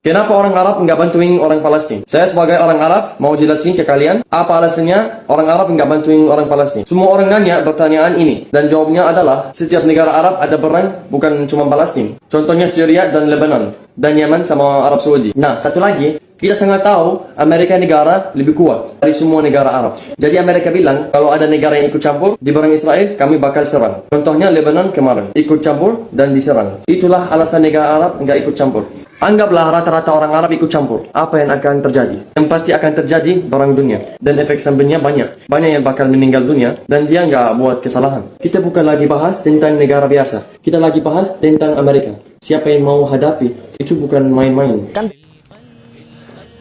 Kenapa orang Arab nggak bantuin orang Palestina? Saya sebagai orang Arab mau jelasin ke kalian apa alasannya orang Arab nggak bantuin orang Palestina. Semua orang nanya pertanyaan ini dan jawabnya adalah setiap negara Arab ada perang, bukan cuma Palestina. Contohnya Syria dan Lebanon dan Yaman sama Arab Saudi. Nah, satu lagi, kita sangat tahu Amerika negara lebih kuat dari semua negara Arab. Jadi Amerika bilang kalau ada negara yang ikut campur di perang Israel, kami bakal serang. Contohnya Lebanon kemarin ikut campur dan diserang. Itulah alasan negara Arab nggak ikut campur. Anggaplah rata-rata orang Arab ikut campur. Apa yang akan terjadi? Yang pasti akan terjadi perang dunia. Dan efek sampingnya banyak. Banyak yang bakal meninggal dunia. Dan dia nggak buat kesalahan. Kita bukan lagi bahas tentang negara biasa. Kita lagi bahas tentang Amerika. Siapa yang mau hadapi, itu bukan main-main.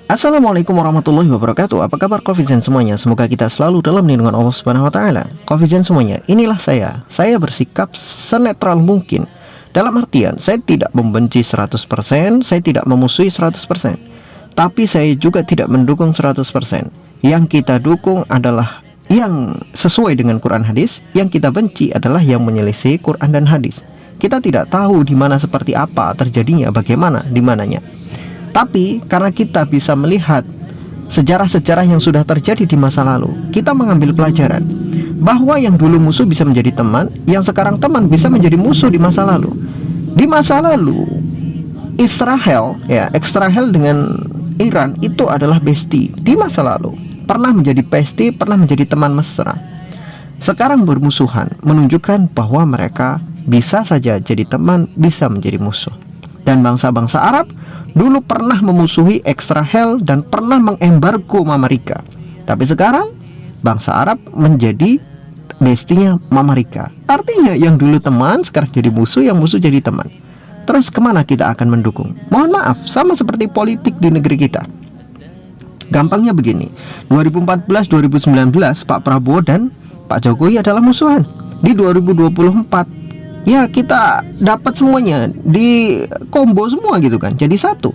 Assalamualaikum warahmatullahi wabarakatuh. Apa kabar Covizen semuanya? Semoga kita selalu dalam lindungan Allah Subhanahu wa taala. Covizen semuanya, inilah saya. Saya bersikap senetral mungkin. Dalam artian, saya tidak membenci 100%, saya tidak memusuhi 100%. Tapi saya juga tidak mendukung 100%. Yang kita dukung adalah yang sesuai dengan Quran hadis, yang kita benci adalah yang menyelisih Quran dan hadis. Kita tidak tahu di mana seperti apa terjadinya, bagaimana di mananya. Tapi karena kita bisa melihat sejarah-sejarah yang sudah terjadi di masa lalu, kita mengambil pelajaran bahwa yang dulu musuh bisa menjadi teman, yang sekarang teman bisa menjadi musuh di masa lalu. Di masa lalu, Israel dengan Iran itu adalah bestie. Di masa lalu pernah menjadi bestie, pernah menjadi teman mesra. Sekarang bermusuhan, menunjukkan bahwa mereka bisa saja jadi teman, bisa menjadi musuh. Dan bangsa-bangsa Arab dulu pernah memusuhi Israel dan pernah mengembargo Amerika. Tapi sekarang bangsa Arab menjadi bestinya Amerika. Artinya yang dulu teman sekarang jadi musuh, yang musuh jadi teman. Terus kemana kita akan mendukung? Mohon maaf, sama seperti politik di negeri kita. Gampangnya begini, 2014-2019 Pak Prabowo dan Pak Jokowi adalah musuhan. Di 2024 ya kita dapat semuanya, di combo semua gitu kan, jadi satu.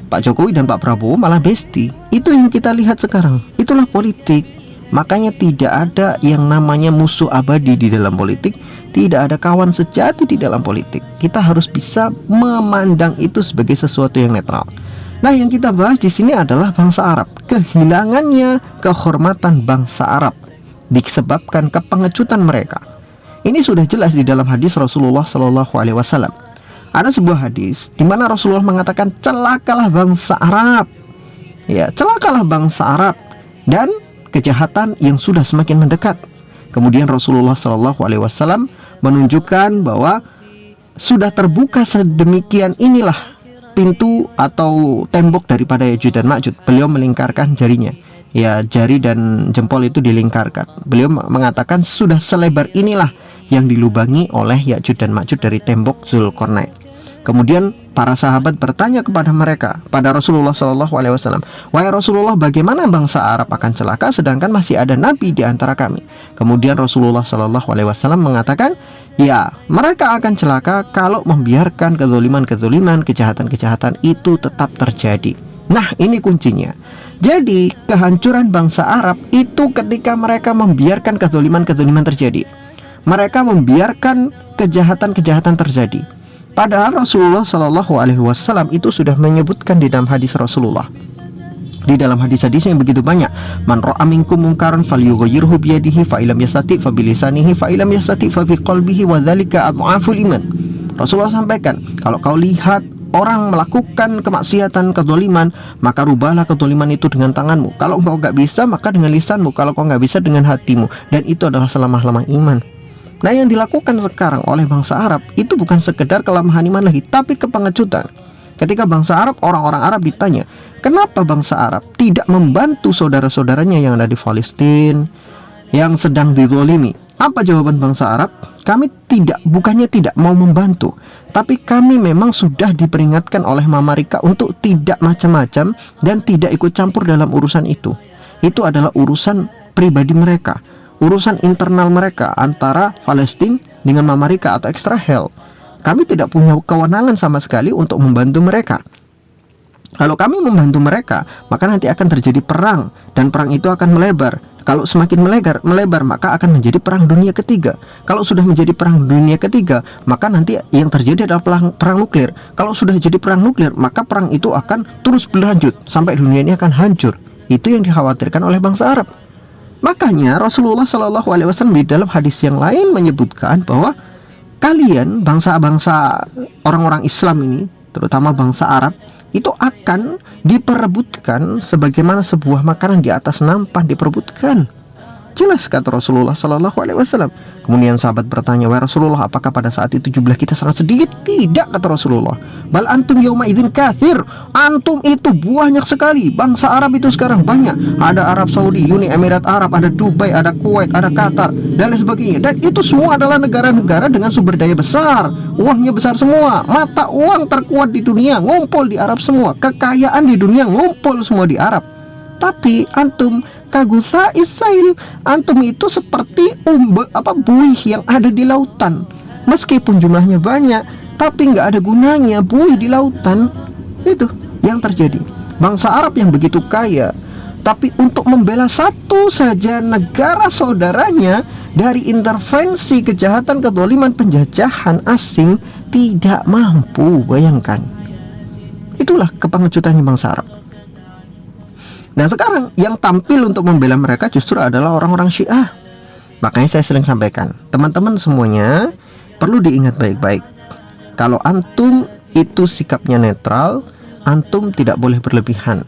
Pak Jokowi dan Pak Prabowo malah bestie. Itu yang kita lihat sekarang. Itulah politik. Makanya tidak ada yang namanya musuh abadi di dalam politik. Tidak ada kawan sejati di dalam politik. Kita harus bisa memandang itu sebagai sesuatu yang netral. Nah, yang kita bahas di sini adalah bangsa Arab. Kehilangannya kehormatan bangsa Arab disebabkan kepengecutan mereka. Ini sudah jelas di dalam hadis Rasulullah SAW. Ada sebuah hadis di mana Rasulullah mengatakan, celakalah bangsa Arab. Ya, celakalah bangsa Arab dan kejahatan yang sudah semakin mendekat. Kemudian Rasulullah SAW menunjukkan bahwa sudah terbuka sedemikian inilah pintu atau tembok daripada Ya'juj dan Ma'juj. Beliau melingkarkan jarinya. Ya, jari dan jempol itu dilingkarkan. Beliau mengatakan sudah selebar inilah yang dilubangi oleh Ya'juj dan Ma'juj dari tembok Zulkarnain. Kemudian para sahabat bertanya kepada mereka, pada Rasulullah SAW, wahai Rasulullah, bagaimana bangsa Arab akan celaka sedangkan masih ada Nabi di antara kami? Kemudian Rasulullah SAW mengatakan, ya, mereka akan celaka kalau membiarkan kezaliman-kezaliman, kejahatan-kejahatan itu tetap terjadi. Nah, ini kuncinya. Jadi kehancuran bangsa Arab itu ketika mereka membiarkan kezaliman-kezaliman terjadi. Mereka membiarkan kejahatan-kejahatan terjadi. Padahal Rasulullah SAW itu sudah menyebutkan di dalam hadis Rasulullah. Di dalam hadis-hadis yang begitu banyak, man ra'a minkum munkaran falyughayyirhu biyadihi fa illam yastati' fa bilisanihi fa illam yastati' fa biqalbihi wa dzalika adhaful iman. Rasulullah sampaikan, kalau kau lihat orang melakukan kemaksiatan, kezaliman, maka rubahlah kezaliman itu dengan tanganmu. Kalau engkau nggak bisa, maka dengan lisanmu. Kalau kau nggak bisa, dengan hatimu. Dan itu adalah selemah-lemah iman. Nah, yang dilakukan sekarang oleh bangsa Arab itu bukan sekedar kelemahan iman lagi, tapi kepengecutan. Ketika bangsa Arab, orang-orang Arab ditanya, kenapa bangsa Arab tidak membantu saudara-saudaranya yang ada di Palestina, yang sedang dizalimi? Apa jawaban bangsa Arab? Kami bukannya tidak mau membantu, tapi kami memang sudah diperingatkan oleh Amerika untuk tidak macam-macam dan tidak ikut campur dalam urusan itu. Itu adalah urusan pribadi mereka, urusan internal mereka antara Palestina dengan Amerika atau Israel. Kami tidak punya kewenangan sama sekali untuk membantu mereka. Kalau kami membantu mereka, maka nanti akan terjadi perang, dan perang itu akan melebar, Kalau semakin melebar maka akan menjadi perang dunia ketiga. Kalau sudah menjadi perang dunia ketiga, maka nanti yang terjadi adalah perang nuklir. Kalau sudah jadi perang nuklir, maka perang itu akan terus berlanjut sampai dunia ini akan hancur. Itu yang dikhawatirkan oleh bangsa Arab. Makanya Rasulullah SAW di dalam hadis yang lain menyebutkan bahwa kalian bangsa-bangsa orang-orang Islam ini, terutama bangsa Arab, itu akan diperebutkan sebagaimana sebuah makanan di atas nampan diperebutkan. Jelas kata Rasulullah SAW. Kemudian sahabat bertanya, wahai Rasulullah, apakah pada saat itu jumlah kita sangat sedikit? Tidak, kata Rasulullah. Bal antum yauma idzin katsir. Antum itu banyak sekali. Bangsa Arab itu sekarang banyak. Ada Arab Saudi, Uni Emirat Arab, ada Dubai, ada Kuwait, ada Qatar, dan lain sebagainya. Dan itu semua adalah negara-negara dengan sumber daya besar. Uangnya besar semua. Mata uang terkuat di dunia ngumpul di Arab semua. Kekayaan di dunia ngumpul semua di Arab. Tapi antum kagusa isail, antum itu seperti buih yang ada di lautan. Meskipun jumlahnya banyak, tapi nggak ada gunanya buih di lautan. Itu yang terjadi. Bangsa Arab yang begitu kaya, tapi untuk membela satu saja negara saudaranya dari intervensi kejahatan, kezaliman, penjajahan asing tidak mampu. Bayangkan. Itulah kepengecutannya bangsa Arab. Nah sekarang yang tampil untuk membela mereka justru adalah orang-orang Syiah. Makanya saya sering sampaikan, teman-teman semuanya perlu diingat baik-baik. Kalau antum itu sikapnya netral, antum tidak boleh berlebihan.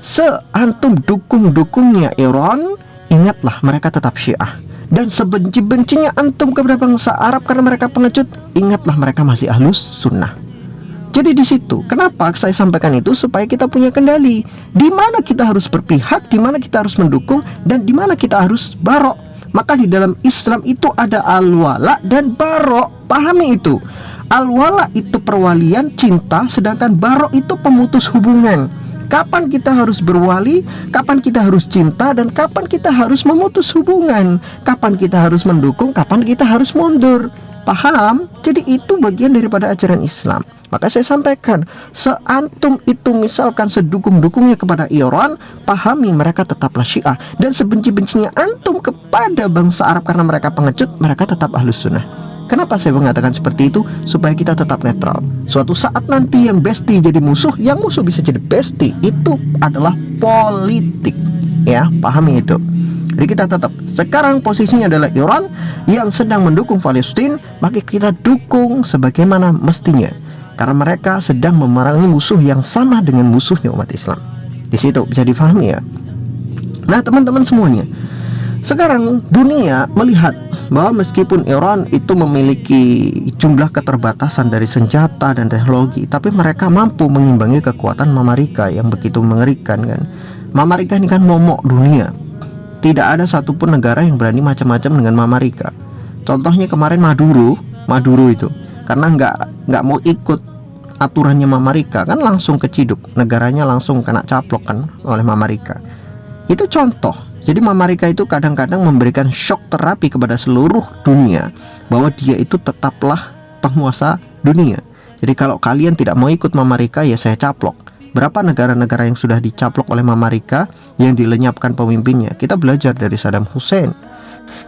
Seantum dukung-dukungnya Iran, ingatlah mereka tetap Syiah. Dan sebenci-bencinya antum kepada bangsa Arab karena mereka pengecut, ingatlah mereka masih Ahlus Sunnah. Jadi di situ, kenapa saya sampaikan itu? Supaya kita punya kendali. Di mana kita harus berpihak, di mana kita harus mendukung, dan di mana kita harus barok. Maka di dalam Islam itu ada al-wala dan barok. Pahami itu. Al-wala itu perwalian, cinta, sedangkan barok itu pemutus hubungan. Kapan kita harus berwali, kapan kita harus cinta, dan kapan kita harus memutus hubungan. Kapan kita harus mendukung, kapan kita harus mundur. Paham? Jadi itu bagian daripada ajaran Islam. Maka saya sampaikan, seantum itu misalkan sedukung-dukungnya kepada Iran, pahami mereka tetaplah Syiah. Dan sebenci-bencinya antum kepada bangsa Arab karena mereka pengecut, mereka tetap Ahlus Sunnah. Kenapa saya mengatakan seperti itu? Supaya kita tetap netral. Suatu saat nanti yang bestie jadi musuh, yang musuh bisa jadi bestie. Itu adalah politik. Ya, pahami itu. Jadi kita tetap, sekarang posisinya adalah Iran yang sedang mendukung Palestina, maka kita dukung sebagaimana mestinya. Karena mereka sedang memerangi musuh yang sama dengan musuhnya umat Islam. Di situ bisa difahami ya. Nah teman-teman semuanya, sekarang dunia melihat bahwa meskipun Iran itu memiliki jumlah keterbatasan dari senjata dan teknologi, tapi mereka mampu mengimbangi kekuatan Amerika yang begitu mengerikan kan. Amerika ini kan momok dunia. Tidak ada satupun negara yang berani macam-macam dengan Amerika. Contohnya kemarin Maduro itu, karena nggak mau ikut aturannya Amerika, kan langsung keciduk, negaranya langsung kena caplok kan oleh Amerika. Itu contoh. Jadi Amerika itu kadang-kadang memberikan shock terapi kepada seluruh dunia bahwa dia itu tetaplah penguasa dunia. Jadi kalau kalian tidak mau ikut Amerika, ya saya caplok. Berapa negara-negara yang sudah dicaplok oleh Amerika yang dilenyapkan pemimpinnya? Kita belajar dari Saddam Hussein,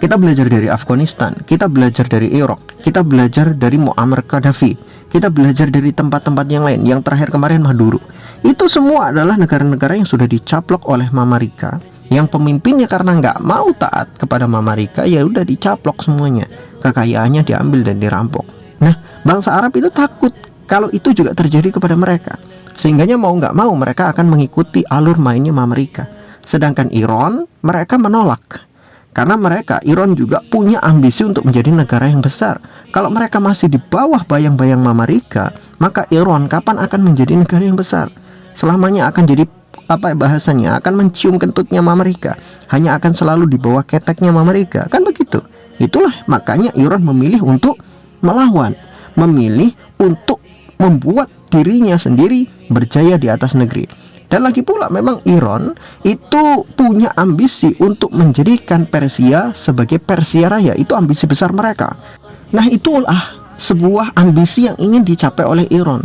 kita belajar dari Afghanistan, kita belajar dari Irak, kita belajar dari Muammar Gaddafi, kita belajar dari tempat-tempat yang lain. Yang terakhir kemarin Maduro. Itu semua adalah negara-negara yang sudah dicaplok oleh Amerika, yang pemimpinnya karena nggak mau taat kepada Amerika, ya udah dicaplok semuanya, kekayaannya diambil dan dirampok. Nah, bangsa Arab itu takut kalau itu juga terjadi kepada mereka, sehingganya mau nggak mau mereka akan mengikuti alur mainnya Amerika. Sedangkan Iran, mereka menolak. Karena Iran juga punya ambisi untuk menjadi negara yang besar. Kalau mereka masih di bawah bayang-bayang Amerika, maka Iran kapan akan menjadi negara yang besar? Selamanya akan jadi, bahasanya, akan mencium kentutnya Amerika. Hanya akan selalu di bawah keteknya Amerika. Kan begitu. Itulah makanya Iran memilih untuk melawan, memilih untuk membuat dirinya sendiri berjaya di atas negeri. Dan lagi pula memang Iran itu punya ambisi untuk menjadikan Persia sebagai Persia Raya. Itu ambisi besar mereka. Nah itulah sebuah ambisi yang ingin dicapai oleh Iran.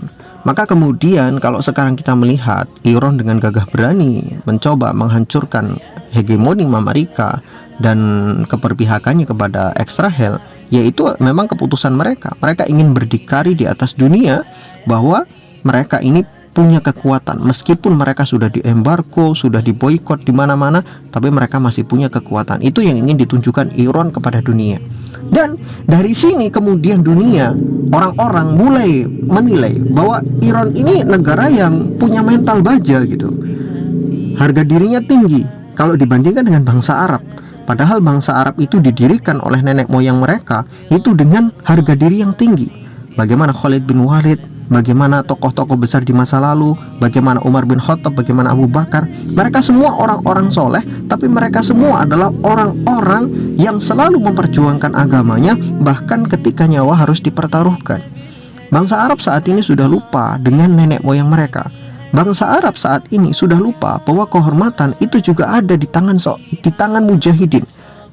Maka kemudian kalau sekarang kita melihat Iran dengan gagah berani mencoba menghancurkan hegemoni Amerika dan keperpihakannya kepada Israel, yaitu memang keputusan mereka. Mereka ingin berdikari di atas dunia bahwa mereka ini punya kekuatan, meskipun mereka sudah diembargo, sudah diboikot di mana-mana, tapi mereka masih punya kekuatan. Itu yang ingin ditunjukkan Iran kepada dunia. Dan dari sini kemudian dunia, orang-orang mulai menilai bahwa Iran ini negara yang punya mental baja gitu. Harga dirinya tinggi kalau dibandingkan dengan bangsa Arab. Padahal bangsa Arab itu didirikan oleh nenek moyang mereka itu dengan harga diri yang tinggi. Bagaimana Khalid bin Walid, bagaimana tokoh-tokoh besar di masa lalu, bagaimana Umar bin Khattab, bagaimana Abu Bakar. Mereka semua orang-orang soleh, tapi mereka semua adalah orang-orang yang selalu memperjuangkan agamanya, bahkan ketika nyawa harus dipertaruhkan. Bangsa Arab saat ini sudah lupa dengan nenek moyang mereka. Bangsa Arab saat ini sudah lupa bahwa kehormatan itu juga ada di tangan mujahidin,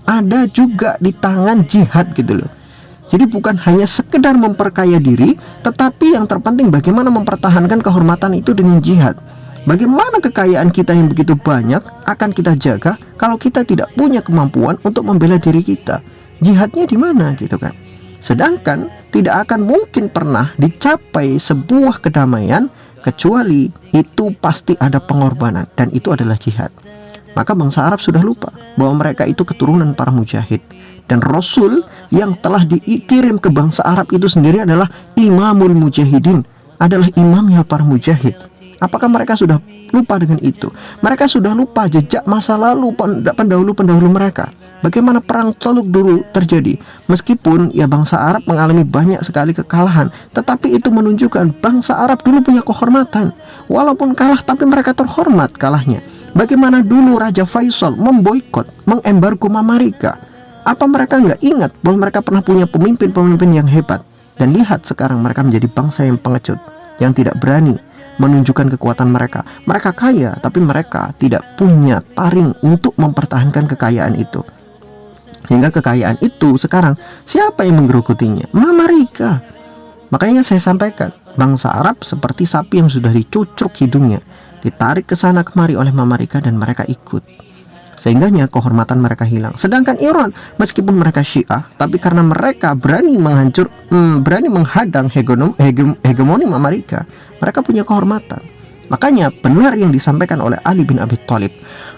ada juga di tangan jihad gitu loh. Jadi bukan hanya sekedar memperkaya diri, tetapi yang terpenting bagaimana mempertahankan kehormatan itu dengan jihad. Bagaimana kekayaan kita yang begitu banyak akan kita jaga kalau kita tidak punya kemampuan untuk membela diri kita. Jihadnya di mana gitu kan. Sedangkan tidak akan mungkin pernah dicapai sebuah kedamaian kecuali itu pasti ada pengorbanan, dan itu adalah jihad. Maka bangsa Arab sudah lupa bahwa mereka itu keturunan para mujahid. Dan Rasul yang telah dikirim ke bangsa Arab itu sendiri adalah Imamul Mujahidin, adalah imamnya para mujahid. Apakah mereka sudah lupa dengan itu? Mereka sudah lupa jejak masa lalu pendahulu-pendahulu mereka. Bagaimana perang Taluk dulu terjadi. Meskipun ya bangsa Arab mengalami banyak sekali kekalahan, tetapi itu menunjukkan bangsa Arab dulu punya kehormatan. Walaupun kalah, tapi mereka terhormat kalahnya. Bagaimana dulu Raja Faisal memboikot, mengembargo Amerika. Apa mereka nggak ingat bahwa mereka pernah punya pemimpin-pemimpin yang hebat? Dan lihat sekarang mereka menjadi bangsa yang pengecut, yang tidak berani menunjukkan kekuatan mereka. Mereka kaya, tapi mereka tidak punya taring untuk mempertahankan kekayaan itu. Hingga kekayaan itu sekarang siapa yang menggerogoti?nya? Amerika. Makanya saya sampaikan, bangsa Arab seperti sapi yang sudah dicucuk hidungnya, ditarik ke sana kemari oleh Amerika dan mereka ikut. Sehingganya kehormatan mereka hilang. Sedangkan Iran, meskipun mereka Syiah, tapi karena mereka berani menghadang hegemoni Amerika, mereka punya kehormatan. Makanya benar yang disampaikan oleh Ali bin Abi Thalib,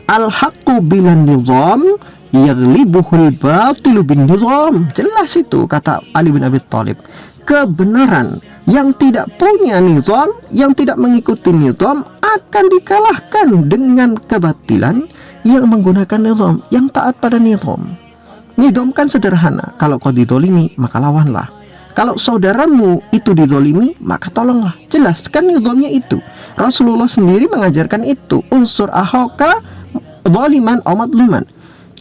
al-haqqu bilan nizam yaghlibuhul batilu bin nizam. Jelas itu kata Ali bin Abi Thalib. Kebenaran yang tidak punya nizam, yang tidak mengikuti nizam, akan dikalahkan dengan kebatilan yang menggunakan nizam, yang taat pada nizam. Nizam kan sederhana, kalau kau didolimi maka lawanlah. Kalau saudaramu itu didolimi maka tolonglah. Jelas kan nizamnya itu. Rasulullah sendiri mengajarkan itu, unsur ahoka zaliman aw madluman.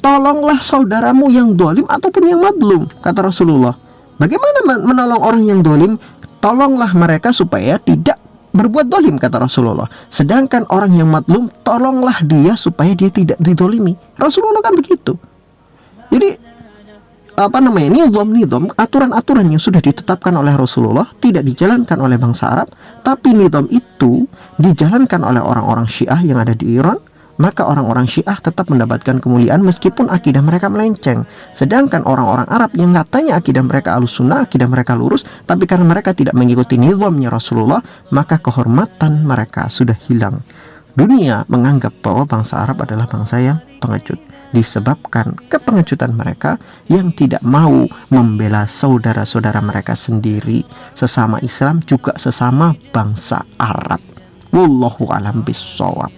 Tolonglah saudaramu yang dolim ataupun yang madlum, kata Rasulullah. Bagaimana menolong orang yang dolim? Tolonglah mereka supaya tidak berbuat dolim, kata Rasulullah. Sedangkan orang yang madlum, tolonglah dia supaya dia tidak didolimi. Rasulullah kan begitu. Jadi nizam, aturan-aturan yang sudah ditetapkan oleh Rasulullah tidak dijalankan oleh bangsa Arab, tapi nizam itu dijalankan oleh orang-orang Syiah yang ada di Iran. Maka orang-orang Syiah tetap mendapatkan kemuliaan meskipun akidah mereka melenceng. Sedangkan orang-orang Arab yang katanya akidah mereka Ahlussunnah, akidah mereka lurus, tapi karena mereka tidak mengikuti nizamnya Rasulullah, maka kehormatan mereka sudah hilang. Dunia menganggap bahwa bangsa Arab adalah bangsa yang pengecut, disebabkan kepengecutan mereka yang tidak mau membela saudara-saudara mereka sendiri, sesama Islam juga sesama bangsa Arab. Wallahu a'lam bishawab.